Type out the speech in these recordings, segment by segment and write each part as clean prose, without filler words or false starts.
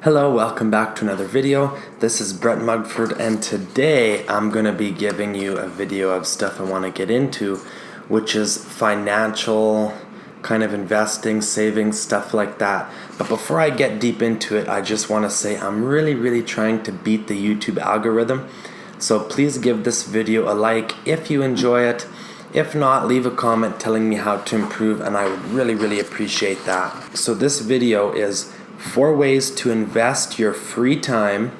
Hello, welcome back to another video. This is Brett Mugford, and today I'm going to be giving you a video of stuff I want to get into, which is financial kind of investing, savings, stuff like that. But before I get deep into it, I just want to say I'm really trying to beat the YouTube algorithm. So please give this video a like if you enjoy it. If not, leave a comment telling me how to improve, and I would really appreciate that. So this video is 4 ways to invest your free time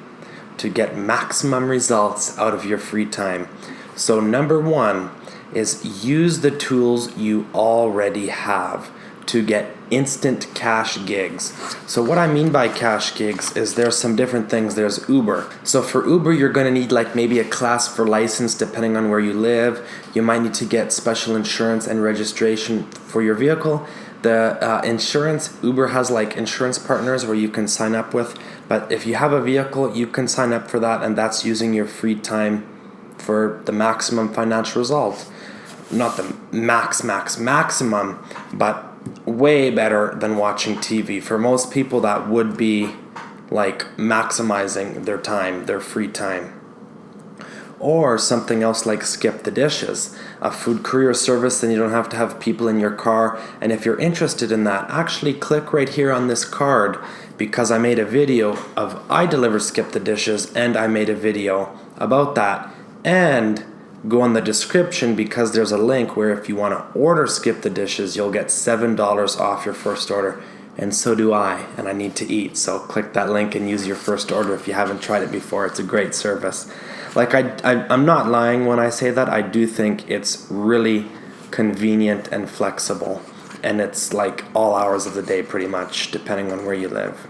to get maximum results out of your free time. So number 1 is use the tools you already have to get instant cash gigs. So what I mean by cash gigs is there's some different things. There's Uber. So for Uber, you're going to need like maybe a class 4 license depending on where you live. You might need to get special insurance and registration for your vehicle. The insurance, Uber has like insurance partners where you can sign up with, but if you have a vehicle, you can sign up for that, and that's using your free time for the maximum financial result. Not the maximum, but way better than watching TV. For most people, that would be like maximizing their time, their free time. Or something else like skip the dishes, a food courier service, then you don't have to have people in your car. And if you're interested in that, actually click right here on this card, because I made a video of I deliver skip the dishes, and I made a video about that. And go on the description, because there's a link where if you want to order skip the dishes, you'll get $7 off your first order. And so do I, and I need to eat. So click that link and use your first order if you haven't tried it before. It's a great service. Like I'm not lying when I say that. I do think it's really convenient and flexible, and it's like all hours of the day pretty much, depending on where you live.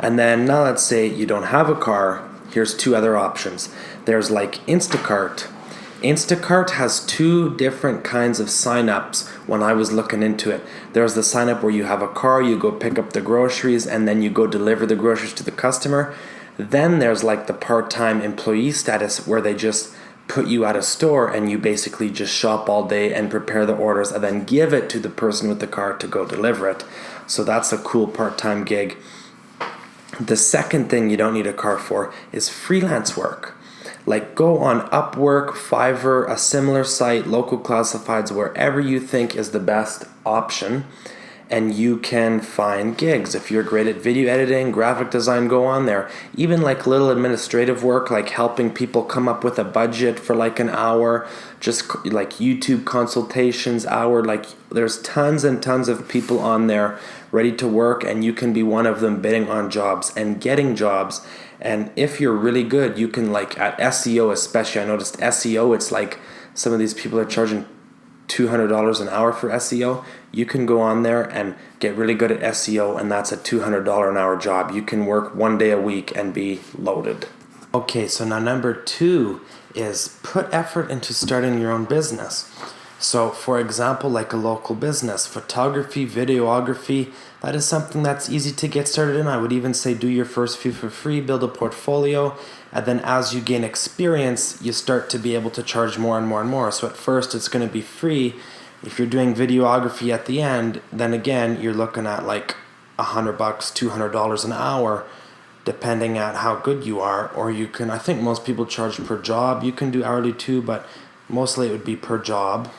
And then now let's say you don't have a car. Here's 2 other options. There's like Instacart. Instacart has 2 different kinds of sign-ups when I was looking into it. There's the sign-up where you have a car, you go pick up the groceries, and then you go deliver the groceries to the customer. Then there's like the part-time employee status, where they just put you at a store and you basically just shop all day and prepare the orders and then give it to the person with the car to go deliver it. So that's a cool part-time gig. The second thing you don't need a car for is freelance work. Like go on Upwork, Fiverr, a similar site, local classifieds, wherever you think is the best option, and you can find gigs. If you're great at video editing, graphic design, go on there. Even like little administrative work, like helping people come up with a budget for like an hour, just like YouTube consultations hour. Like there's tons and tons of people on there ready to work, and you can be one of them bidding on jobs and getting jobs. And if you're really good, you can, like at SEO especially, I noticed SEO, it's like some of these people are charging $200 an hour for SEO. You can go on there and get really good at SEO, and that's a $200 an hour job. You can work 1 day a week and be loaded. Okay, so now number 2 is put effort into starting your own business. So for example, like a local business, photography, videography, that is something that's easy to get started in. I would even say do your first few for free, build a portfolio, and then as you gain experience, you start to be able to charge more and more. So at first it's going to be free. If you're doing videography at the end, then again, you're looking at like $100, $200 an hour, depending on how good you are. Or you can, I think most people charge per job. You can do hourly too, but mostly it would be per job.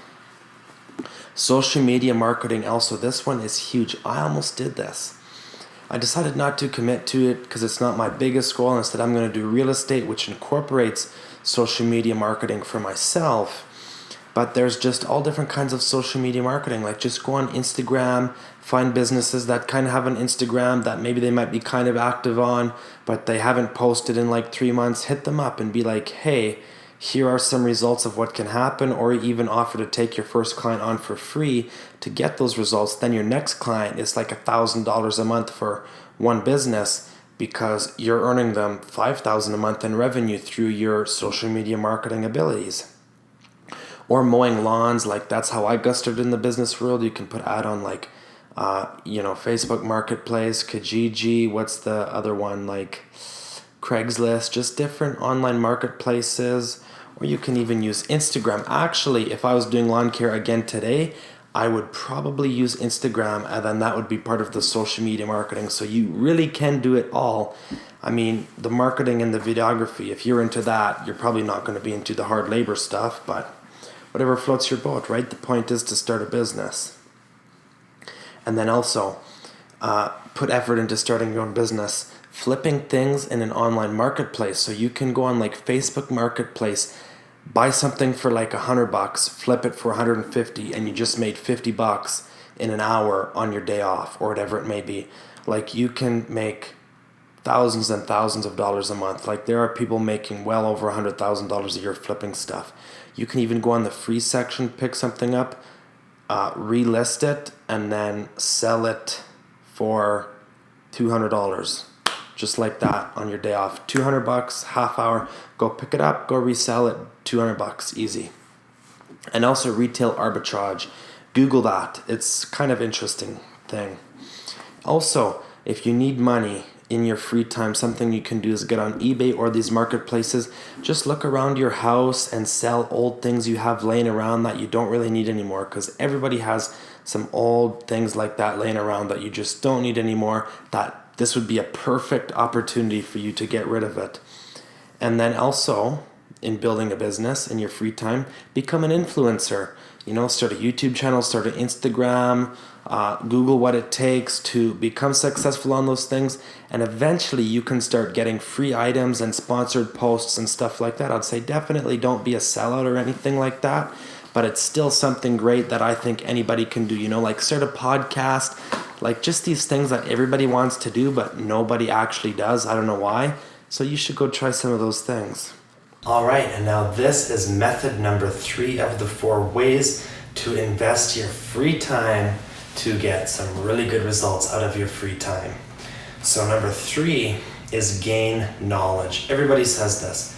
Social media marketing also, this one is huge. I almost did this. I decided not to commit to it because it's not my biggest goal. Instead, I'm going to do real estate, which incorporates social media marketing for myself. But there's just all different kinds of social media marketing. Like just go on Instagram, find businesses that kind of have an Instagram that maybe they might be kind of active on, but they haven't posted in like 3 months. Hit them up and be like, hey, here are some results of what can happen, or even offer to take your first client on for free to get those results. Then your next client is like $1,000 a month for one business, because you're earning them $5,000 a month in revenue through your social media marketing abilities. Or mowing lawns, like that's how I got started in the business world. You can put ad on like Facebook Marketplace, Kijiji, what's the other one, like Craigslist, just different online marketplaces. Or you can even use Instagram. Actually, if I was doing lawn care again today, I would probably use Instagram, and then that would be part of the social media marketing. So you really can do it all. I mean, the marketing and the videography, if you're into that, you're probably not going to be into the hard labor stuff, but whatever floats your boat, right? The point is to start a business. And then also, put effort into starting your own business, flipping things in an online marketplace. So you can go on like Facebook Marketplace, buy something for like $100, flip it for 150, and you just made $50 in an hour on your day off or whatever it may be. Like you can make thousands and thousands of dollars a month. Like there are people making well over $100,000 a year flipping stuff. You can even go on the free section, pick something up, relist it, and then sell it for $200. Just like that on your day off. $200, half hour, go pick it up, go resell it, $200, easy. And also retail arbitrage. Google that. It's kind of interesting thing. Also, if you need money in your free time, something you can do is get on eBay or these marketplaces. Just look around your house and sell old things you have laying around that you don't really need anymore, because everybody has some old things like that laying around that you just don't need anymore, that this would be a perfect opportunity for you to get rid of it. And then also, in building a business in your free time, become an influencer. You know, start a YouTube channel, start an Instagram, Google what it takes to become successful on those things, and eventually you can start getting free items and sponsored posts and stuff like that. I'd say definitely don't be a sellout or anything like that, but it's still something great that I think anybody can do. You know, like start a podcast, like just these things that everybody wants to do but nobody actually does. I don't know why. So you should go try some of those things. All right, and now this is method number 3 of the 4 ways to invest your free time to get some really good results out of your free time. So number 3 is gain knowledge. Everybody says this.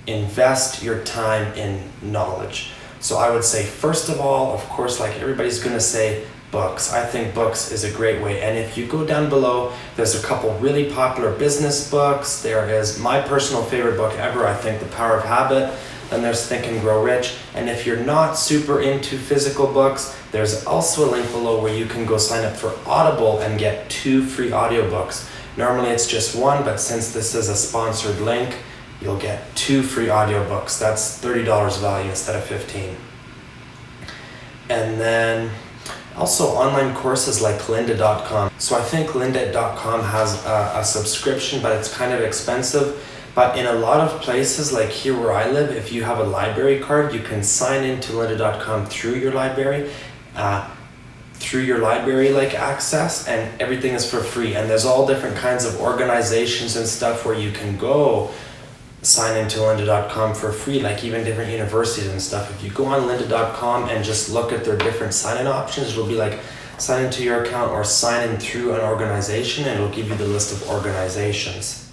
Invest your time in knowledge. So I would say, first of all, of course, like everybody's going to say, books. I think books is a great way. And if you go down below, there's a couple really popular business books. There is my personal favorite book ever, I think, The Power of Habit. Then there's Think and Grow Rich. And if you're not super into physical books, there's also a link below where you can go sign up for Audible and get 2 free audiobooks. Normally it's just 1, but since this is a sponsored link, you'll get 2 free audiobooks. That's $30 value instead of $15. And then also online courses like lynda.com. So I think lynda.com has a subscription, but it's kind of expensive. But in a lot of places, like here where I live, if you have a library card, you can sign into lynda.com through your library like access, and everything is for free. And there's all different kinds of organizations and stuff where you can go sign into lynda.com for free, like even different universities and stuff. If you go on lynda.com and just look at their different sign-in options, it'll be like sign into your account or sign in through an organization, and it'll give you the list of organizations.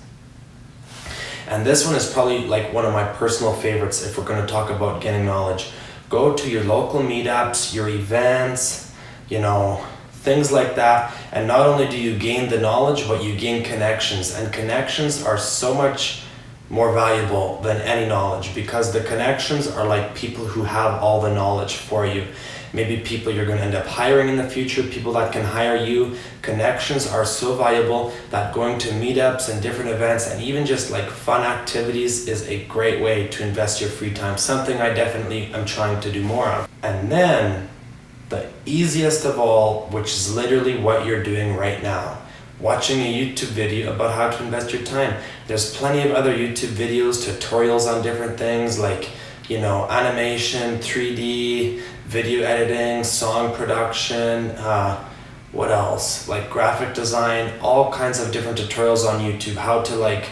And this one is probably like one of my personal favorites if we're going to talk about getting knowledge. Go to your local meetups, your events, you know, things like that. And not only do you gain the knowledge, but you gain connections. And connections are so much more valuable than any knowledge, because the connections are like people who have all the knowledge for you. Maybe people you're going to end up hiring in the future, people that can hire you. Connections are so valuable that going to meetups and different events and even just like fun activities is a great way to invest your free time. Something I definitely am trying to do more of. And then the easiest of all, which is literally what you're doing right now, watching a YouTube video about how to invest your time. There's plenty of other YouTube videos, tutorials on different things like, you know, animation, 3D, video editing, song production, what else? Like graphic design, all kinds of different tutorials on YouTube, how to like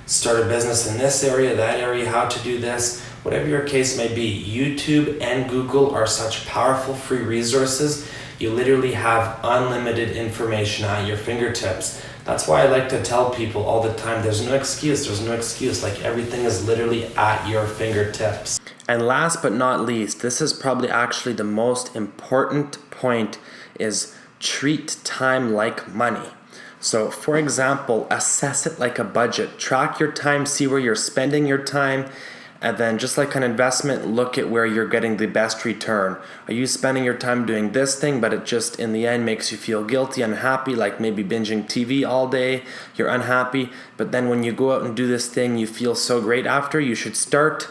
start a business in this area, that area, how to do this, whatever your case may be. YouTube and Google are such powerful free resources. You literally have unlimited information at your fingertips. That's why I like to tell people all the time, there's no excuse. Like everything is literally at your fingertips. And last but not least, this is probably actually the most important point, is treat time like money. So for example, assess it like a budget. Track your time, see where you're spending your time, And then just like an investment, look at where you're getting the best return. Are you spending your time doing this thing, but it just in the end makes you feel guilty, unhappy, like maybe binging TV all day, you're unhappy, but then when you go out and do this thing, you feel so great after. You should start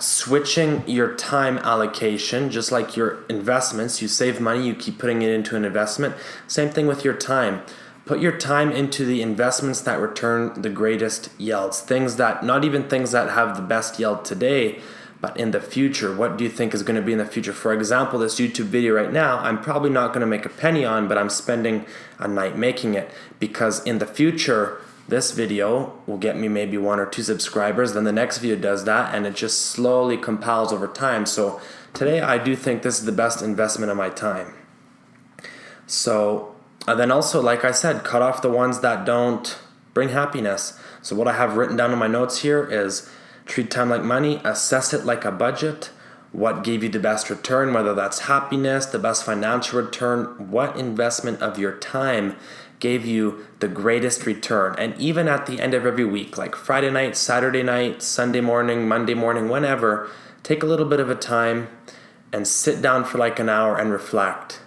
switching your time allocation, just like your investments. You save money, you keep putting it into an investment. Same thing with your time. Put your time into the investments that return the greatest yields. Things that, not even things that have the best yield today, but in the future. What do you think is going to be in the future? For example, this YouTube video right now, I'm probably not going to make a penny on, but I'm spending a night making it, because in the future, this video will get me maybe 1 or 2 subscribers, then the next video does that, and it just slowly compounds over time. So today I do think this is the best investment of my time. So and then also, like I said, cut off the ones that don't bring happiness. So what I have written down in my notes here is treat time like money, assess it like a budget. What gave you the best return, whether that's happiness, the best financial return, what investment of your time gave you the greatest return. And even at the end of every week, like Friday night, Saturday night, Sunday morning, Monday morning, whenever, take a little bit of a time and sit down for like an hour and reflect.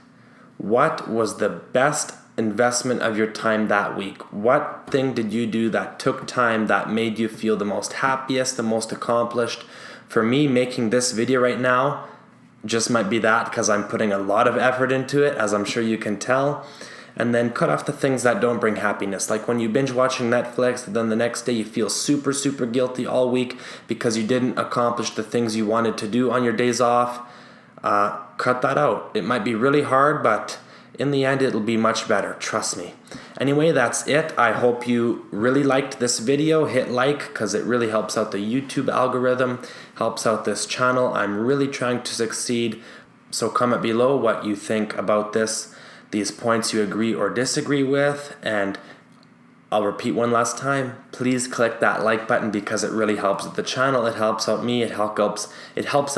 What was the best investment of your time that week? What thing did you do that took time, that made you feel the most happiest, the most accomplished? For me, making this video right now just might be that, because I'm putting a lot of effort into it, as I'm sure you can tell. And then cut off the things that don't bring happiness. Like when you binge watching Netflix, then the next day you feel super, super guilty all week because you didn't accomplish the things you wanted to do on your days off. Cut that out. It might be really hard, but in the end, it'll be much better. Trust me. Anyway, that's it. I hope you really liked this video. Hit like, because it really helps out the YouTube algorithm, helps out this channel. I'm really trying to succeed. So comment below what you think about these points you agree or disagree with. And I'll repeat one last time. Please click that like button, because it really helps the channel. It helps out me. It helps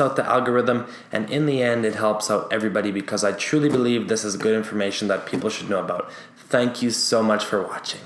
out the algorithm. And in the end, it helps out everybody, because I truly believe this is good information that people should know about. Thank you so much for watching.